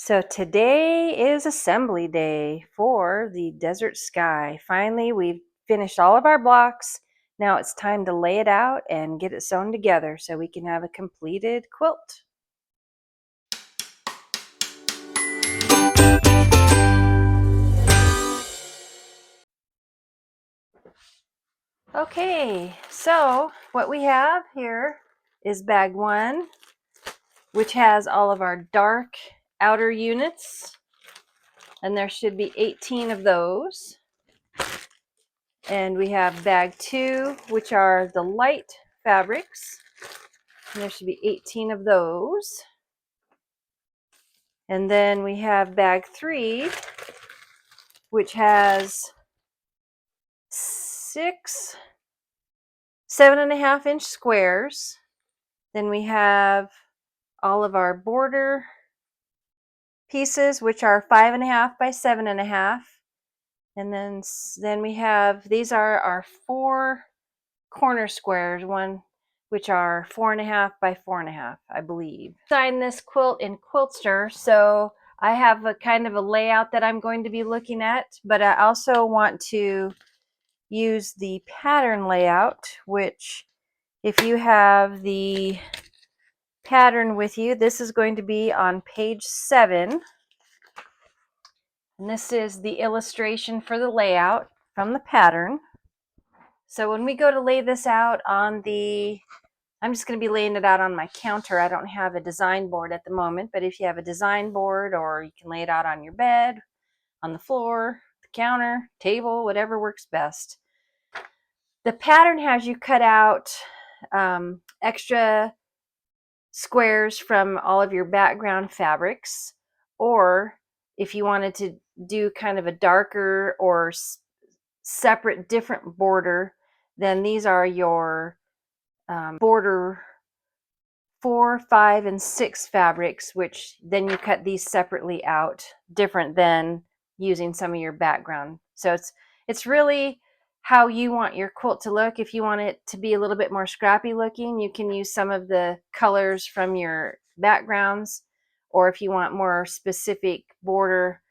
So today is assembly day for the desert sky. Finally, we've finished all of our blocks. Now it's time to lay it out and get it sewn together so we can have a completed quilt. Okay, so what we have here is bag 1, which has all of our dark outer units, and there should be 18 of those. And we have bag 2, which are the light fabrics, and there should be 18 of those. And then we have bag 3, which has 6 7.5-inch squares. Then we have all of our border pieces, which are 5.5 by 7.5. And then we have, these are our 4 corner squares, which are 4.5 by 4.5, I believe. Designed this quilt in Quiltster, so I have a kind of a layout that I'm going to be looking at, but I also want to use the pattern layout, which if you have the pattern with you, this is going to be on page 7. And this is the illustration for the layout from the pattern. So when we go to lay this out on I'm just going to be laying it out on my counter. I don't have a design board at the moment, but if you have a design board, or you can lay it out on your bed, on the floor, the counter, table, whatever works best. The pattern has you cut out extra squares from all of your background fabrics, or if you wanted to do kind of a darker or separate different border, then these are your border 4, 5, and 6 fabrics, which then you cut these separately out, different than using some of your background. So it's really how you want your quilt to look. If you want it to be a little bit more scrappy looking, you can use some of the colors from your backgrounds, or if you want more specific border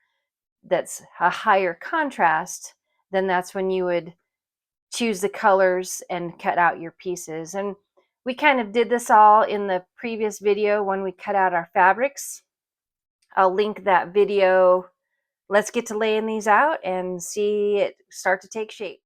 that's a higher contrast, then that's when you would choose the colors and cut out your pieces. And we kind of did this all in the previous video when we cut out our fabrics. I'll link that video. Let's get to laying these out and see it start to take shape.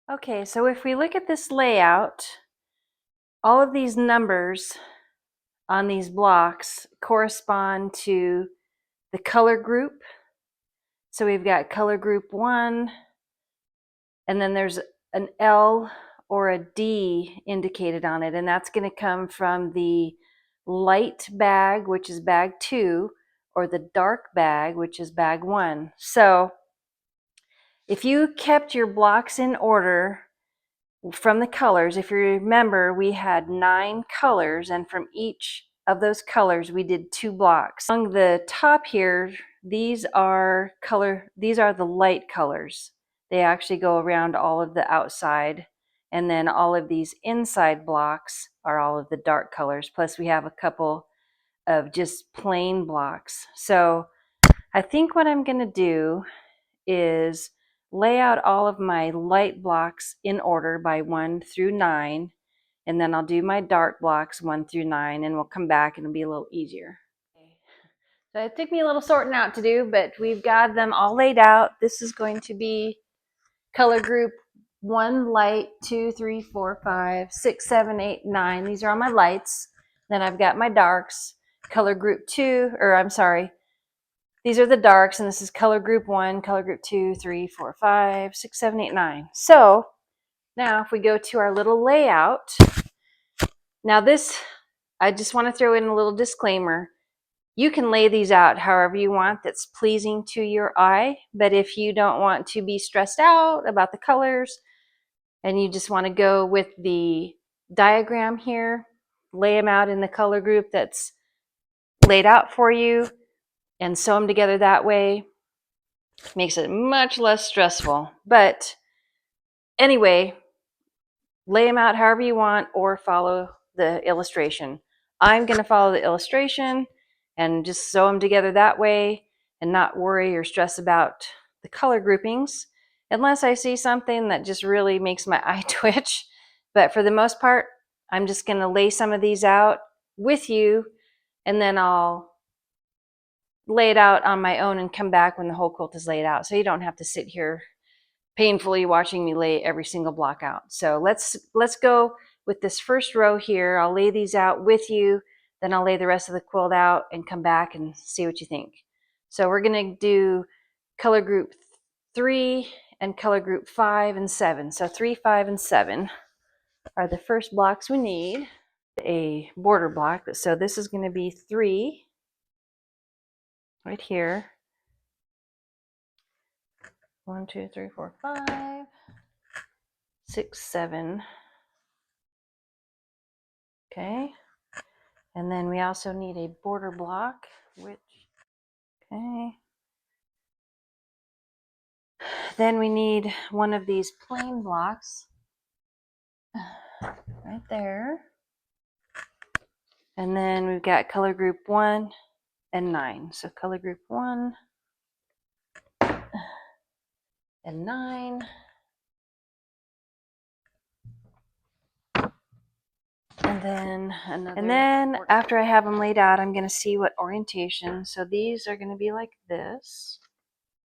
Okay, so if we look at this layout, all of these numbers on these blocks correspond to the color group. So we've got color group 1, and then there's an L or a D indicated on it, and that's going to come from the light bag, which is bag 2, or the dark bag, which is bag 1. So if you kept your blocks in order from the colors, if you remember, we had 9 colors, and from each of those colors we did 2 blocks. On the top here, these are the light colors. They actually go around all of the outside, and then all of these inside blocks are all of the dark colors, plus we have a couple of just plain blocks. So I think what I'm going to do is lay out all of my light blocks in order by 1 through 9, and then I'll do my dark blocks 1 through 9, and we'll come back and it'll be a little easier. So it took me a little sorting out to do, but we've got them all laid out. This is going to be color group 1 light, 2, 3, 4, 5, 6, 7, 8, 9. These are all my lights. Then I've got my darks, color group 2, or I'm sorry, these are the darks, and this is color group 1, color group 2, 3, 4, 5, 6, 7, 8, 9. So now if we go to our little layout, now this, I just want to throw in a little disclaimer. You can lay these out however you want that's pleasing to your eye, but if you don't want to be stressed out about the colors and you just want to go with the diagram here, lay them out in the color group that's laid out for you, and sew them together that way. Makes it much less stressful. But anyway, lay them out however you want or follow the illustration. I'm going to follow the illustration and just sew them together that way and not worry or stress about the color groupings unless I see something that just really makes my eye twitch. But for the most part, I'm just going to lay some of these out with you, and then I'll lay it out on my own and come back when the whole quilt is laid out, so you don't have to sit here painfully watching me lay every single block out. So let's go with this first row here. I'll lay these out with you, then I'll lay the rest of the quilt out and come back and see what you think. So we're going to do color group 3 and color group 5 and 7. So 3, 5, and 7 are the first blocks we need. A border block. So this is going to be 3 right here. 1, 2, 3, 4, 5, 6, 7. Okay. And then we also need a border block, which, okay. Then we need one of these plain blocks right there. And then we've got color group 1 and 9. So color group 1 and 9. And then after I have them laid out, I'm going to see what orientation. So these are going to be like this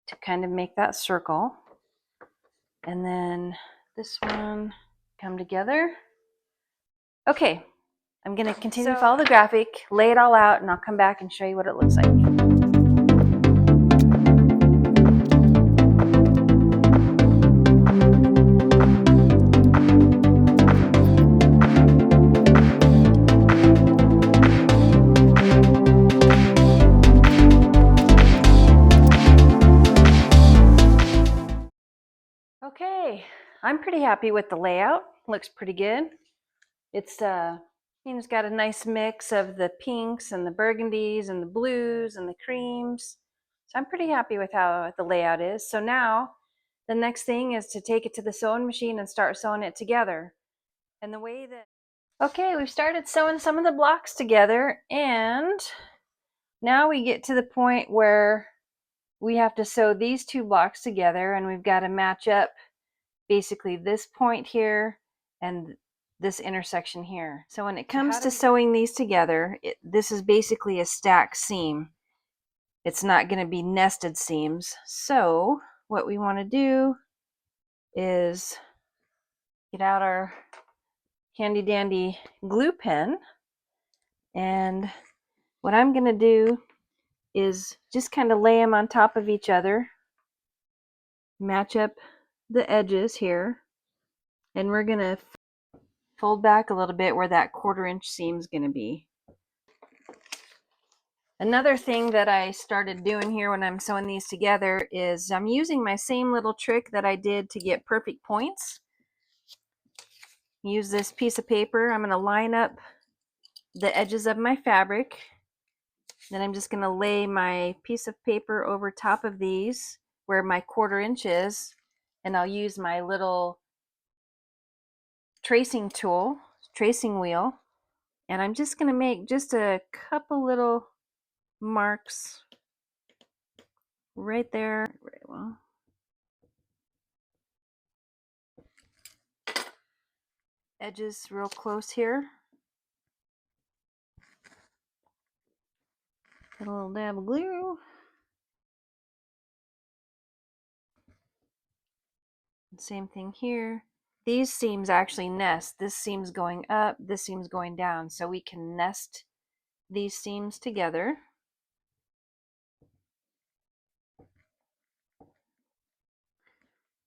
to kind of make that circle. And then this one come together. Okay, I'm going to continue to follow the graphic, lay it all out, and I'll come back and show you what it looks like. Okay, I'm pretty happy with the layout. Looks pretty good. It's got a nice mix of the pinks and the burgundies and the blues and the creams. So I'm pretty happy with how the layout is. So now the next thing is to take it to the sewing machine and start sewing it together. And the way that, okay, we've started sewing some of the blocks together, and now we get to the point where we have to sew these two blocks together, and we've got to match up basically this point here and this intersection here. So when it comes to sewing these together, this is basically a stacked seam. It's not going to be nested seams. So what we want to do is get out our handy dandy glue pen, and what I'm going to do is just kind of lay them on top of each other, match up the edges here, and we're going to fold back a little bit where that 1/4 inch seam is going to be. Another thing that I started doing here when I'm sewing these together is I'm using my same little trick that I did to get perfect points. Use this piece of paper. I'm going to line up the edges of my fabric. Then I'm just going to lay my piece of paper over top of these where my 1/4 inch is, and I'll use my little tracing tool, tracing wheel, and I'm just going to make just a couple little marks right there. Right, well, edges real close here. Get a little dab of glue. Same thing here. These seams actually nest. This seam's going up, this seam's going down, so we can nest these seams together.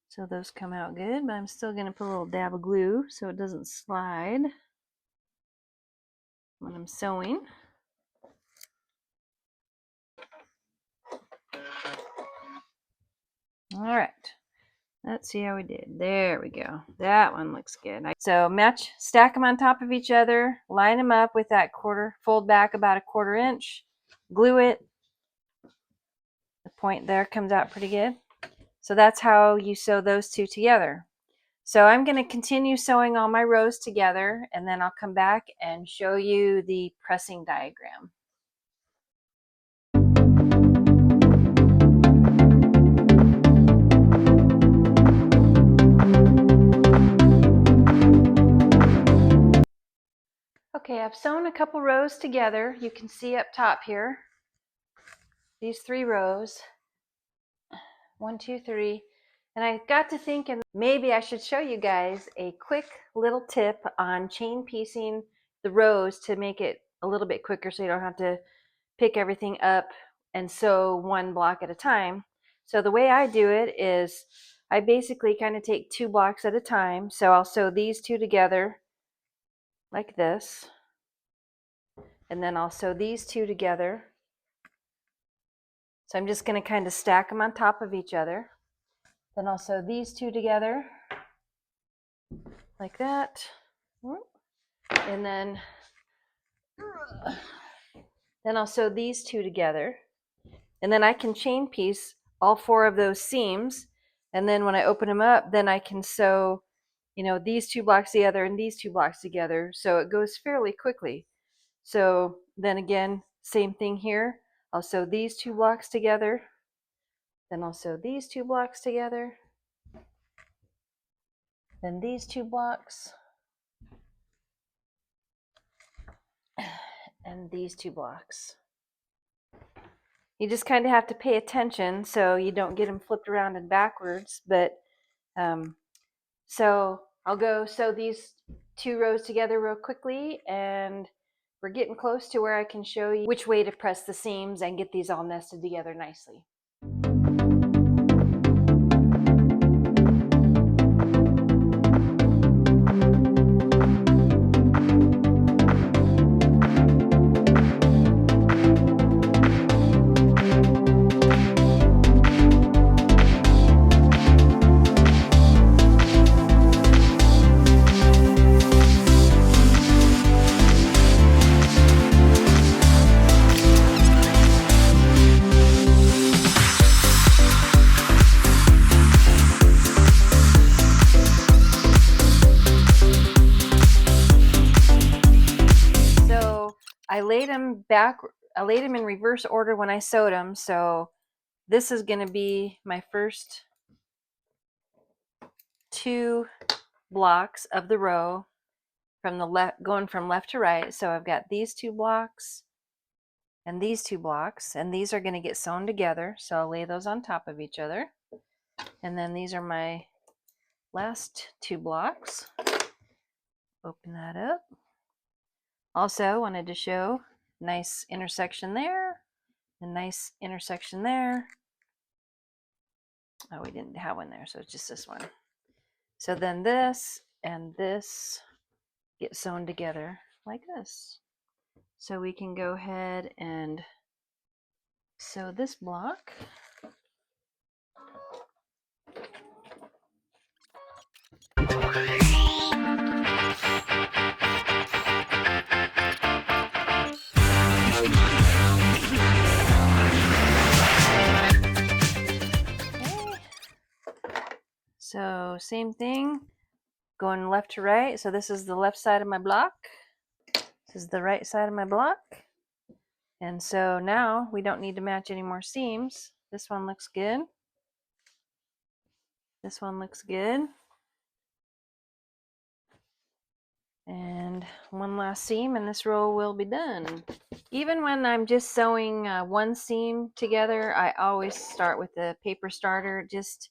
So those come out good, but I'm still going to put a little dab of glue so it doesn't slide when I'm sewing. All right. Let's see how we did. There we go. That one looks good. So stack them on top of each other, line them up with that fold back about a 1/4 inch, glue it. The point there comes out pretty good. So that's how you sew those two together. So I'm going to continue sewing all my rows together, and then I'll come back and show you the pressing diagram. Okay, I've sewn a couple rows together. You can see up top here, these 3 rows, 1, 2, 3. And I got to thinking maybe I should show you guys a quick little tip on chain piecing the rows to make it a little bit quicker so you don't have to pick everything up and sew one block at a time. So the way I do it is I basically kind of take 2 blocks at a time. So I'll sew these 2 together like this. And then I'll sew these 2 together. So I'm just going to kind of stack them on top of each other. Then I'll sew these 2 together like that. And then I'll sew these 2 together. And then I can chain piece all 4 of those seams. And then when I open them up, then I can sew, you know, these 2 blocks together and these 2 blocks together. So it goes fairly quickly. So then again, same thing here. I'll sew these 2 blocks together. Then I'll sew these 2 blocks together. Then these 2 blocks. And these 2 blocks. You just kind of have to pay attention so you don't get them flipped around and backwards. But so I'll go sew these 2 rows together real quickly, and we're getting close to where I can show you which way to press the seams and get these all nested together nicely. I laid them in reverse order when I sewed them. So this is going to be my first 2 blocks of the row from the left, going from left to right. So I've got these 2 blocks and these 2 blocks, and these are going to get sewn together. So I'll lay those on top of each other. And then these are my last 2 blocks. Open that up. Also wanted to show nice intersection there, a nice intersection there. Oh, we didn't have one there, so it's just this one. So then this and this get sewn together like this. So we can go ahead and sew this block. So same thing, going left to right. So this is the left side of my block. This is the right side of my block. And so now we don't need to match any more seams. This one looks good. This one looks good. And one last seam and this row will be done. Even when I'm just sewing one seam together, I always start with the paper starter. Just,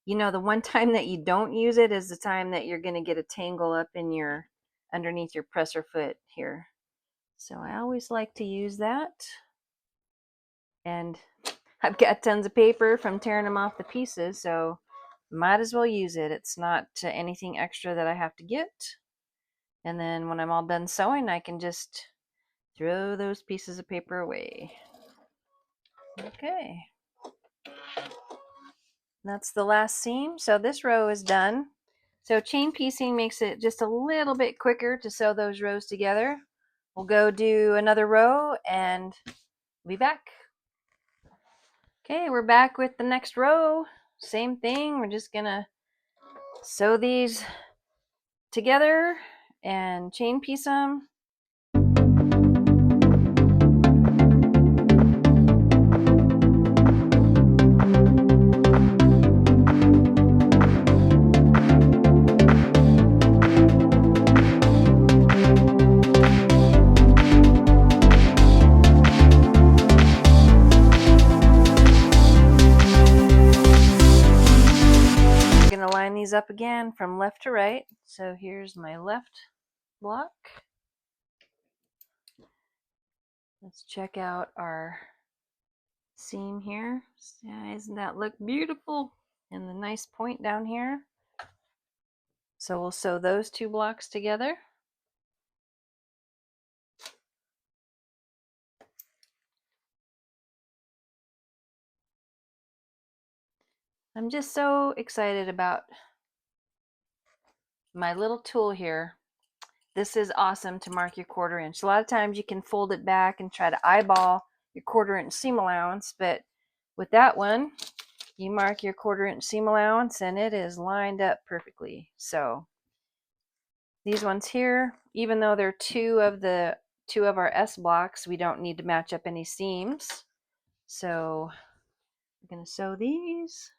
you know, the one time that you don't use it is the time that you're going to get a tangle up in your underneath your presser foot here. So I always like to use that. And I've got tons of paper from tearing them off the pieces, so might as well use it. It's not anything extra that I have to get. And then when I'm all done sewing, I can just throw those pieces of paper away. Okay. That's the last seam. So this row is done. So chain piecing makes it just a little bit quicker to sew those rows together. We'll go do another row and we'll be back. Okay, we're back with the next row. Same thing. We're just gonna sew these together and chain piece them. Line these up again from left to right. So here's my left block. Let's check out our seam here. Yeah, doesn't that look beautiful? And the nice point down here. So we'll sew those two blocks together. I'm just so excited about my little tool here. This is awesome to mark your 1/4 inch. A lot of times you can fold it back and try to eyeball your 1/4 inch seam allowance, but with that one, you mark your 1/4 inch seam allowance and it is lined up perfectly. So these ones here, even though they're two of our S blocks, we don't need to match up any seams. So I'm going to sew these.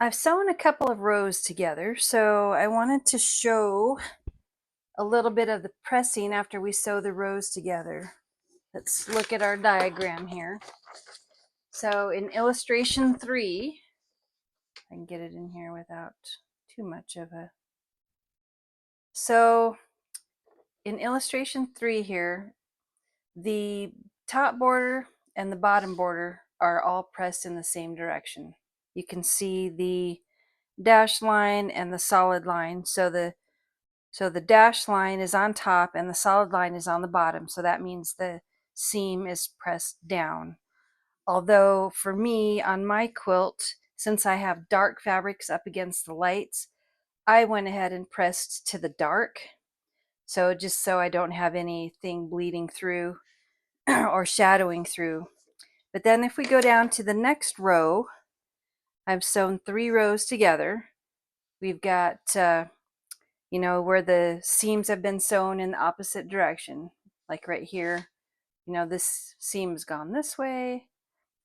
I've sewn a couple of rows together, so I wanted to show a little bit of the pressing after we sew the rows together. Let's look at our diagram here. So in illustration 3, I can get it in here without too much of a... So in illustration 3 here, the top border and the bottom border are all pressed in the same direction. You can see the dashed line and the solid line. So the dashed line is on top and the solid line is on the bottom. So that means the seam is pressed down. Although for me on my quilt, since I have dark fabrics up against the lights, I went ahead and pressed to the dark. So just so I don't have anything bleeding through or shadowing through. But then if we go down to the next row, I've sewn 3 rows together. We've got, you know, where the seams have been sewn in the opposite direction. Like right here, you know, this seam's gone this way.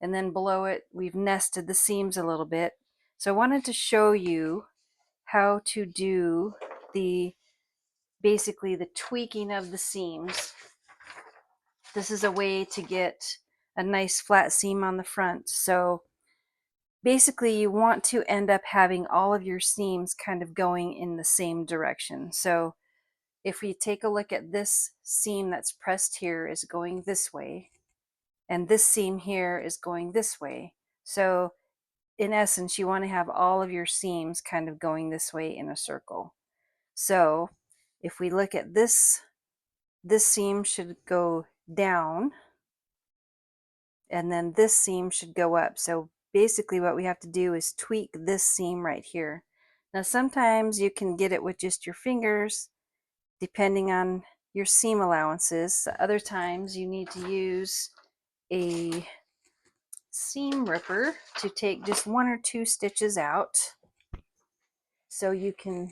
And then below it, we've nested the seams a little bit. So I wanted to show you how to do basically the tweaking of the seams. This is a way to get a nice flat seam on the front. So basically you want to end up having all of your seams kind of going in the same direction. So if we take a look at this seam that's pressed here is going this way, and this seam here is going this way. So in essence, you want to have all of your seams kind of going this way in a circle. So if we look at this seam should go down, and then this seam should go up. So basically what we have to do is tweak this seam right here. Now sometimes you can get it with just your fingers, depending on your seam allowances. Other times you need to use a seam ripper to take just 1 or 2 stitches out so you can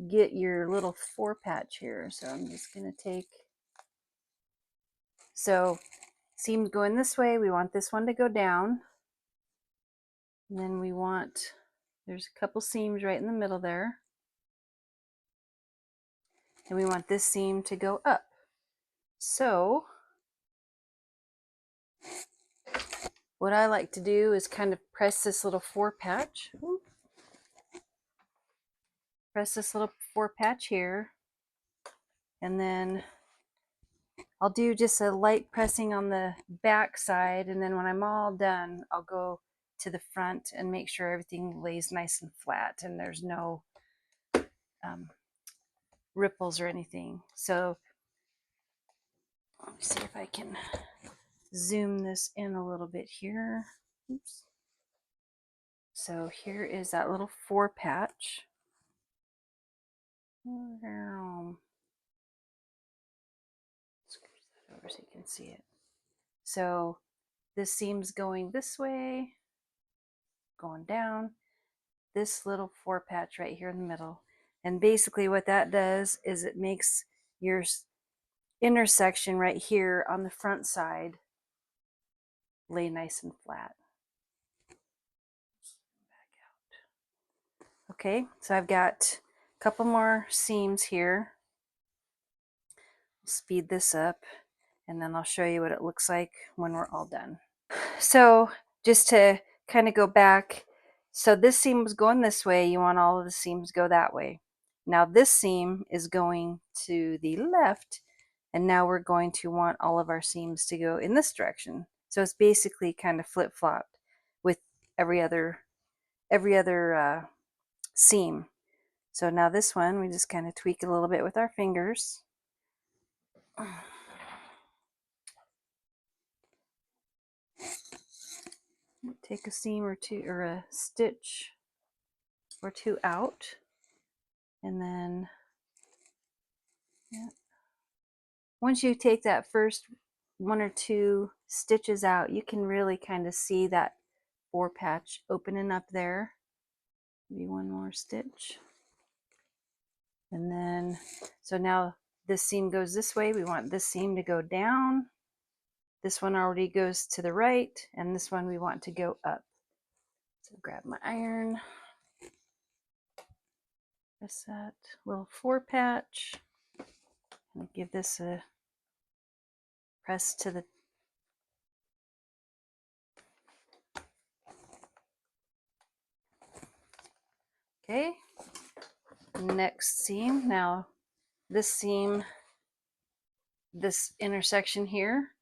get your little 4 patch here. So I'm just going to take, so seams going this way, we want this one to go down, and then we want, there's a couple seams right in the middle there, and we want this seam to go up. So what I like to do is kind of press this little 4 patch. Press this little 4 patch here, and then I'll do just a light pressing on the back side, and then when I'm all done, I'll go to the front and make sure everything lays nice and flat and there's no ripples or anything. So let me see if I can zoom this in a little bit here. Oops. So here is that little 4 patch. Scoot that over so you can see it. So this seam's going this way, going down, this little 4 patch right here in the middle. And basically what that does is it makes your intersection right here on the front side lay nice and flat. Okay, so I've got a couple more seams here. Speed this up, and then I'll show you what it looks like when we're all done. So just to kind of go back, so this seam was going this way, you want all of the seams go that way. Now this seam is going to the left, and now we're going to want all of our seams to go in this direction. So it's basically kind of flip-flopped with every other seam. So now this one, we just kind of tweak it a little bit with our fingers. Take a seam or 2 or a stitch or 2 out, and then once you take that first 1 or 2 stitches out, you can really kind of see that 4 patch opening up there. Maybe 1 more stitch, and then so now this seam goes this way. We want this seam to go down. This one already goes to the right, and this one we want to go up. So grab my iron. press that little 4 patch and give this a press to the okay. Next seam. Now this seam, this intersection here,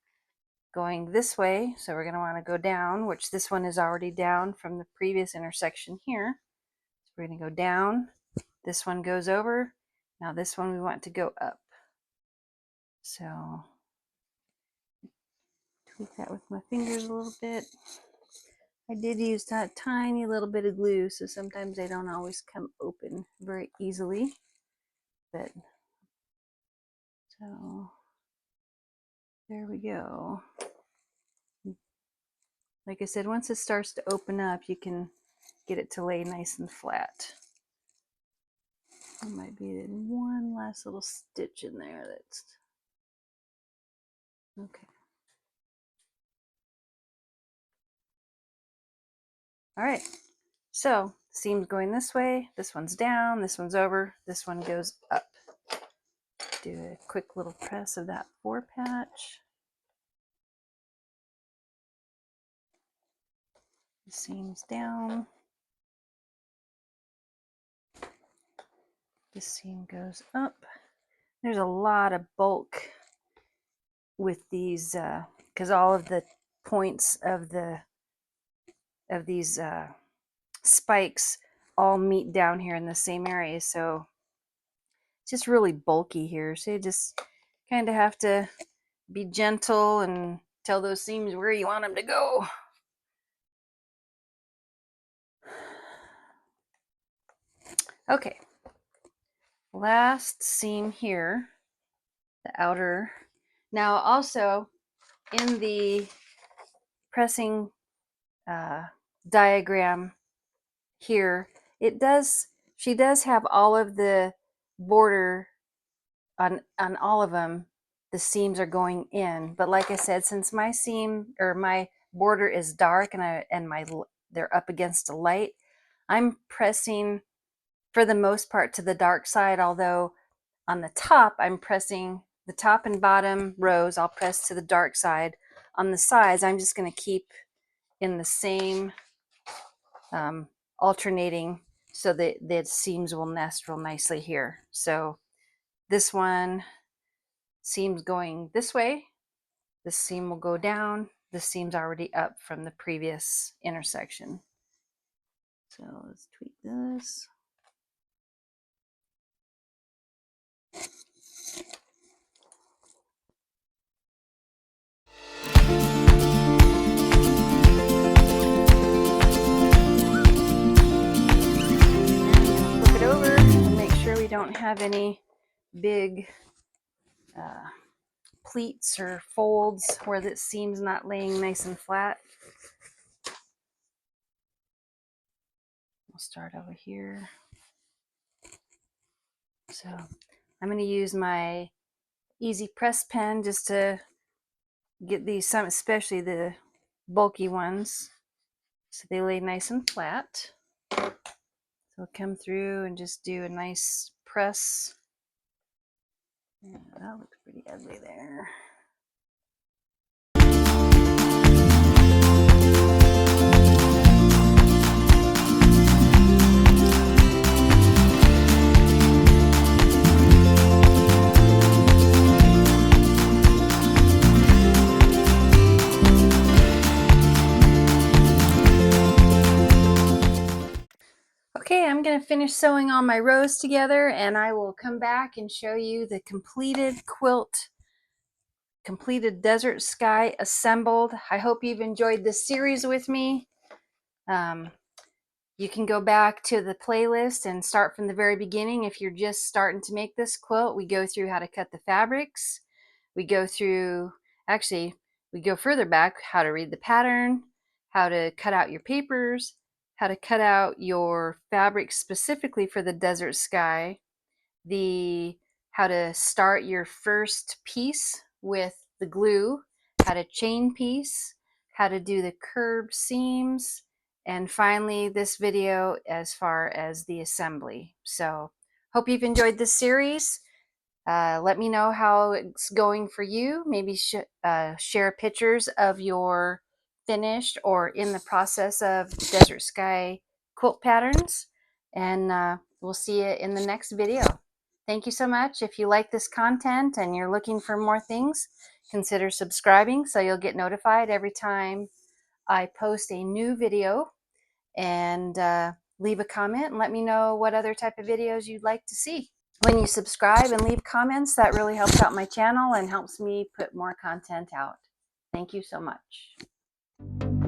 going this way, so we're going to want to go down, which this one is already down from the previous intersection here. So we're going to go down. This one goes over. Now this one we want to go up. So tweak that with my fingers a little bit. I did use that tiny little bit of glue, so sometimes they don't always come open very easily. But so there we go. Like I said, once it starts to open up, you can get it to lay nice and flat. There might be one last little stitch in there that's okay. All right, so seam's going this way, this one's down, this one's over, this one goes up. Do a quick little press of that 4 patch. The seam's down. This seam goes up. There's a lot of bulk with these because all of the points of these spikes all meet down here in the same area, so it's just really bulky here. So you just kind of have to be gentle and tell those seams where you want them to go. Okay, last seam here, the outer. Now also in the pressing diagram here, she does have all of the border on all of them. The seams are going in, but like I said, since my seam or my border is dark and they're up against a light, I'm pressing for the most part to the dark side, although on the top I'm pressing the top and bottom rows, I'll press to the dark side. On the sides, I'm just going to keep in the same alternating so that the seams will nest real nicely here. So this one seam's going this way, this seam will go down, this seam's already up from the previous intersection. So let's tweak this. Flip it over and make sure we don't have any big pleats or folds where the seam's not laying nice and flat. We'll start over here. So I'm going to use my easy press pen just to get these, some especially the bulky ones, so they lay nice and flat. So I'll come through and just do a nice press. Yeah, that looks pretty ugly there. Okay, I'm going to finish sewing all my rows together and I will come back and show you the completed quilt, completed desert sky assembled. I hope you've enjoyed this series with me. You can go back to the playlist and start from the very beginning. If you're just starting to make this quilt, we go through how to cut the fabrics. We go through, actually, we go further back, how to read the pattern, how to cut out your papers, how to cut out your fabric specifically for the desert sky, how to start your first piece with the glue, how to chain piece, how to do the curved seams, and finally this video as far as the assembly. So Hope you've enjoyed this series. Let me know how it's going for you. Maybe share pictures of your finished or in the process of desert sky quilt patterns. And we'll see you in the next video. Thank you so much. If you like this content and you're looking for more things, consider subscribing so you'll get notified every time I post a new video. And leave a comment and let me know what other type of videos you'd like to see. When you subscribe and leave comments, that really helps out my channel and helps me put more content out. Thank you so much.